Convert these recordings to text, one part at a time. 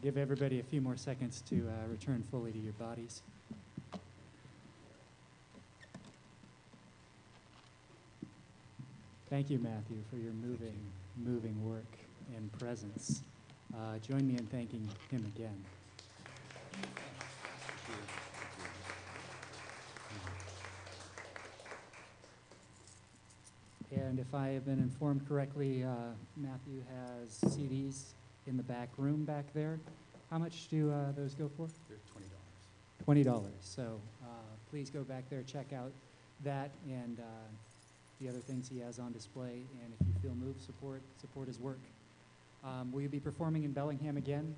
Give everybody a few more seconds to return fully to your bodies. Thank you, Matthew, for your moving work and presence. Join me in thanking him again. And if I have been informed correctly, Matthew has CDs in the back room back there. How much do those go for? They're $20. $20. So please go back there, check out that and the other things he has on display. And if you feel moved, support his work. Will you be performing in Bellingham again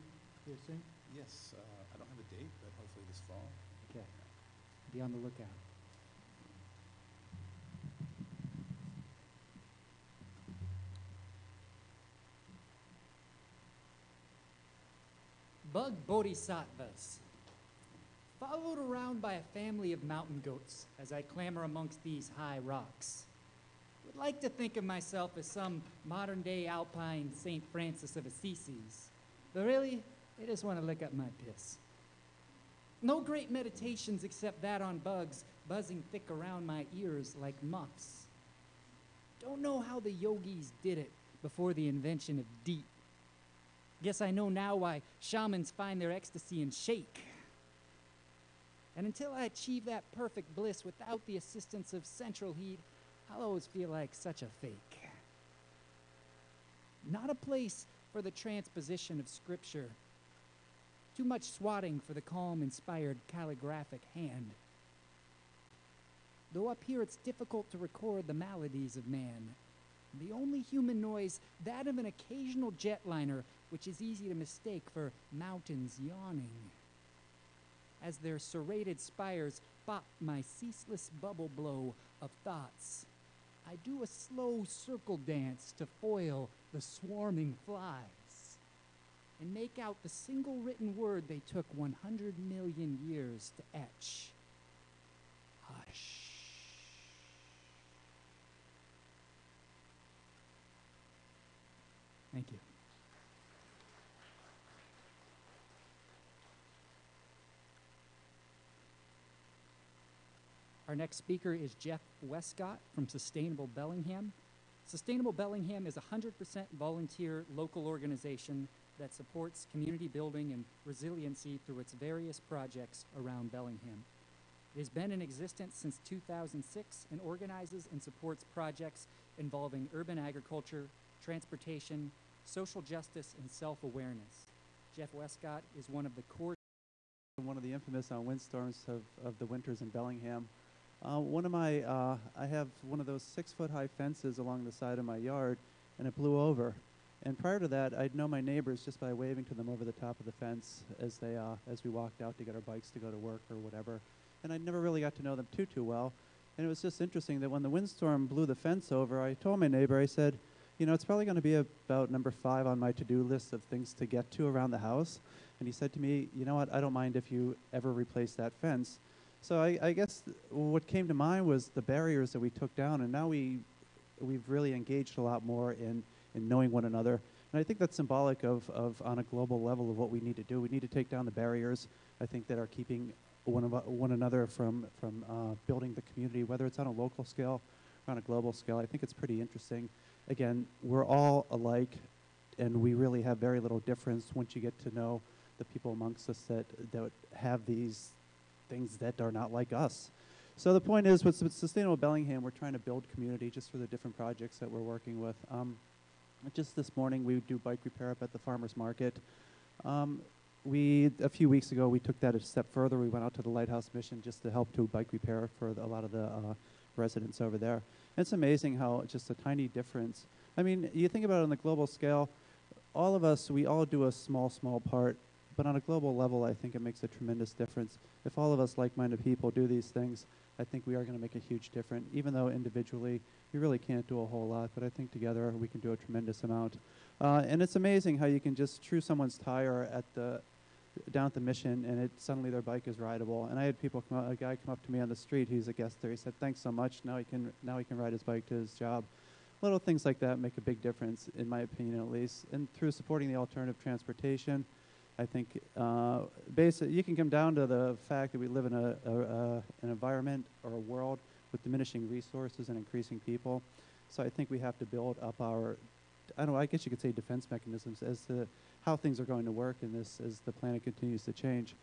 here soon? Yes, I don't have a date, but hopefully this fall. Okay. Be on the lookout. Bug bodhisattvas, followed around by a family of mountain goats as I clamber amongst these high rocks. Would like to think of myself as some modern-day alpine St. Francis of Assisi, but really, I just want to lick up my piss. No great meditations except that on bugs buzzing thick around my ears like muffs. Don't know how the yogis did it before the invention of DEET. Guess I know now why shamans find their ecstasy in shake. And until I achieve that perfect bliss without the assistance of central heat, I'll always feel like such a fake. Not a place for the transposition of scripture. Too much swatting for the calm, inspired calligraphic hand. Though up here it's difficult to record the maladies of man. The only human noise, that of an occasional jetliner, which is easy to mistake for mountains yawning. As their serrated spires pop my ceaseless bubble blow of thoughts, I do a slow circle dance to foil the swarming flies and make out the single written word they took 100 million years to etch. Hush. Thank you. Our next speaker is Jeff Westcott from Sustainable Bellingham. Sustainable Bellingham is a 100% volunteer local organization that supports community building and resiliency through its various projects around Bellingham. It has been in existence since 2006 and organizes and supports projects involving urban agriculture, transportation, social justice, and self-awareness. Jeff Westcott is one of the core... One of the infamous windstorms of the winters in Bellingham. I have one of those 6-foot-high fences along the side of my yard, and it blew over. And prior to that, I'd know my neighbors just by waving to them over the top of the fence as we walked out to get our bikes to go to work or whatever. And I never really got to know them too well. And it was just interesting that when the windstorm blew the fence over, I told my neighbor, I said, you know, it's probably going to be about number 5 on my to-do list of things to get to around the house. And he said to me, you know what, I don't mind if you ever replace that fence. So I guess what came to mind was the barriers that we took down, and now we've really engaged a lot more in knowing one another. And I think that's symbolic of on a global level of what we need to do. We need to take down the barriers, I think, that are keeping one another from building the community, whether it's on a local scale or on a global scale. I think it's pretty interesting. Again, we're all alike, and we really have very little difference once you get to know the people amongst us that have these things that are not like us. So the point is, with Sustainable Bellingham, we're trying to build community just for the different projects that we're working with. Just this morning, we do bike repair up at the farmer's market. A few weeks ago, we took that a step further. We went out to the Lighthouse Mission just to help do bike repair for a lot of the residents over there. It's amazing how just a tiny difference. I mean, you think about it on the global scale, all of us, we all do a small part, but on a global level, I think it makes a tremendous difference. If all of us like-minded people do these things, I think we are going to make a huge difference, even though individually we really can't do a whole lot, but I think together we can do a tremendous amount. And it's amazing how you can just true someone's tire down at the Mission, and suddenly their bike is rideable. And I had a guy come up to me on the street. He's a guest there. He said, "Thanks so much. Now he can ride his bike to his job." Little things like that make a big difference, in my opinion, at least. And through supporting the alternative transportation, I think basically you can come down to the fact that we live in an environment or a world with diminishing resources and increasing people. So I think we have to build up our, I don't know, I guess you could say defense mechanisms as to how things are going to work in this as the planet continues to change.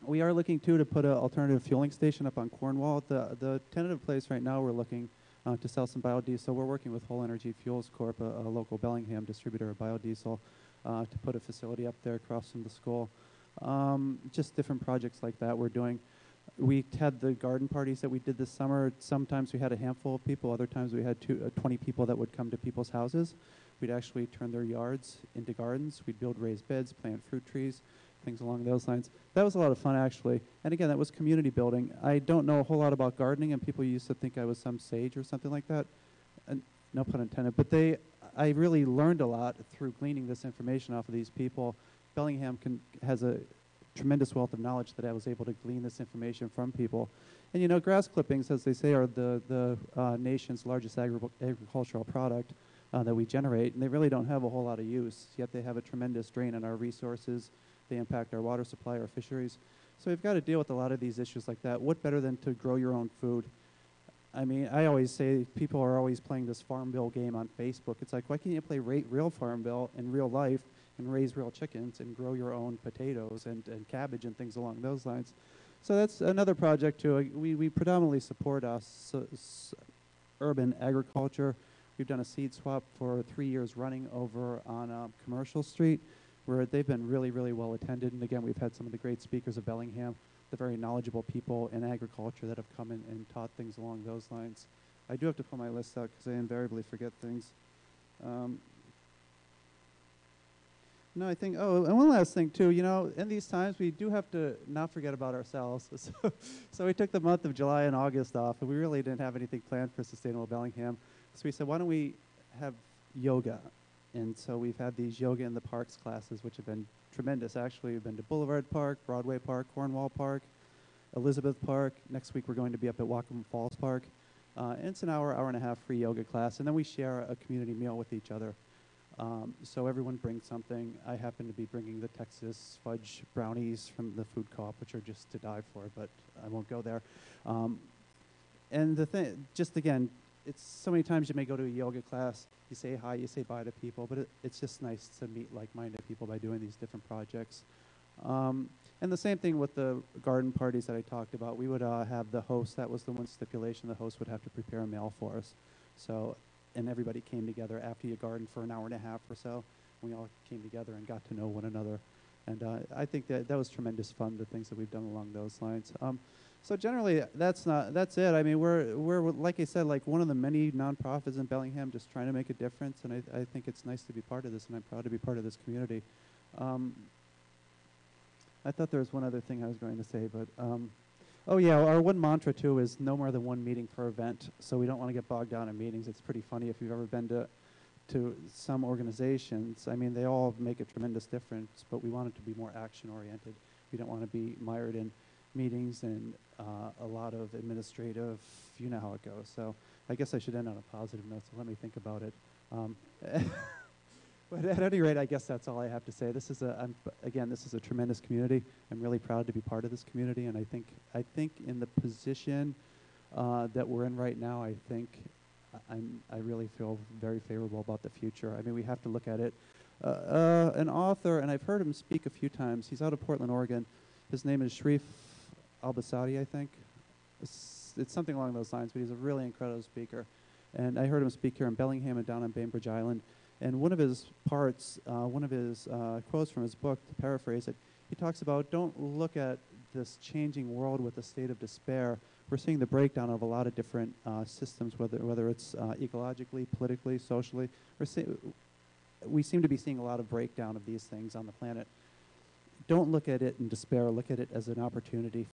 We are looking too to put an alternative fueling station up on Cornwall. The tentative place right now we're looking to sell some biodiesel. We're working with Whole Energy Fuels Corp, a local Bellingham distributor of biodiesel, to put a facility up there across from the school. Just different projects like that we're doing. We had the garden parties that we did this summer. Sometimes we had a handful of people. Other times we had 20 people that would come to people's houses. We'd actually turn their yards into gardens. We'd build raised beds, plant fruit trees, things along those lines. That was a lot of fun, actually. And again, that was community building. I don't know a whole lot about gardening, and people used to think I was some sage or something like that. And no pun intended. But I really learned a lot through gleaning this information off of these people. Bellingham has a tremendous wealth of knowledge that I was able to glean this information from people. And you know, grass clippings, as they say, are the nation's largest agricultural product that we generate, and they really don't have a whole lot of use, yet they have a tremendous drain on our resources. They impact our water supply, our fisheries. So we've got to deal with a lot of these issues like that. What better than to grow your own food? I mean, I always say people are always playing this Farm Bill game on Facebook. It's like, why can't you play real Farm Bill in real life and raise real chickens and grow your own potatoes and cabbage and things along those lines? So that's another project too. We predominantly support urban agriculture. We've done a seed swap for 3 years running over on Commercial Street, where they've been really, really well attended. And again, we've had some of the great speakers of Bellingham, the very knowledgeable people in agriculture that have come in and taught things along those lines. I do have to pull my list out because I invariably forget things. No, I think, and one last thing too, you know, in these times we do have to not forget about ourselves. So we took the month of July and August off, and we really didn't have anything planned for Sustainable Bellingham. So we said, why don't we have yoga? And so we've had these yoga in the parks classes, which have been tremendous. Actually, we've been to Boulevard Park, Broadway Park, Cornwall Park, Elizabeth Park. Next week we're going to be up at Wacom Falls Park. And it's an hour and a half free yoga class. And then we share a community meal with each other. So everyone brings something. I happen to be bringing the Texas fudge brownies from the food co-op, which are just to die for, but I won't go there. And the thing, just again, it's so many times you may go to a yoga class, you say hi, you say bye to people, but it's just nice to meet like-minded people by doing these different projects. And the same thing with the garden parties that I talked about. We would have the host, that was the one stipulation, the host would have to prepare a meal for us. So, and everybody came together after you garden for an hour and a half or so. We all came together and got to know one another. And I think that was tremendous fun, the things that we've done along those lines. So generally, that's it. I mean, we're like I said, like one of the many nonprofits in Bellingham, just trying to make a difference. And I think it's nice to be part of this, and I'm proud to be part of this community. I thought there was one other thing I was going to say, but oh yeah, our one mantra too is no more than one meeting per event. So we don't want to get bogged down in meetings. It's pretty funny if you've ever been to some organizations. I mean, they all make a tremendous difference, but we want it to be more action-oriented. We don't want to be mired in meetings and a lot of administrative, you know how it goes. So I guess I should end on a positive note, so let me think about it. But at any rate, I guess that's all I have to say. This is again, this is a tremendous community. I'm really proud to be part of this community, and I think in the position that we're in right now, I think I really feel very favorable about the future. I mean, we have to look at it. An author, and I've heard him speak a few times. He's out of Portland, Oregon. His name is Sharif Al-Basadi, I think. It's something along those lines, but he's a really incredible speaker. And I heard him speak here in Bellingham and down on Bainbridge Island. And one of his parts, one of his quotes from his book, to paraphrase it, he talks about, don't look at this changing world with a state of despair. We're seeing the breakdown of a lot of different systems, whether it's ecologically, politically, socially. We seem to be seeing a lot of breakdown of these things on the planet. Don't look at it in despair. Look at it as an opportunity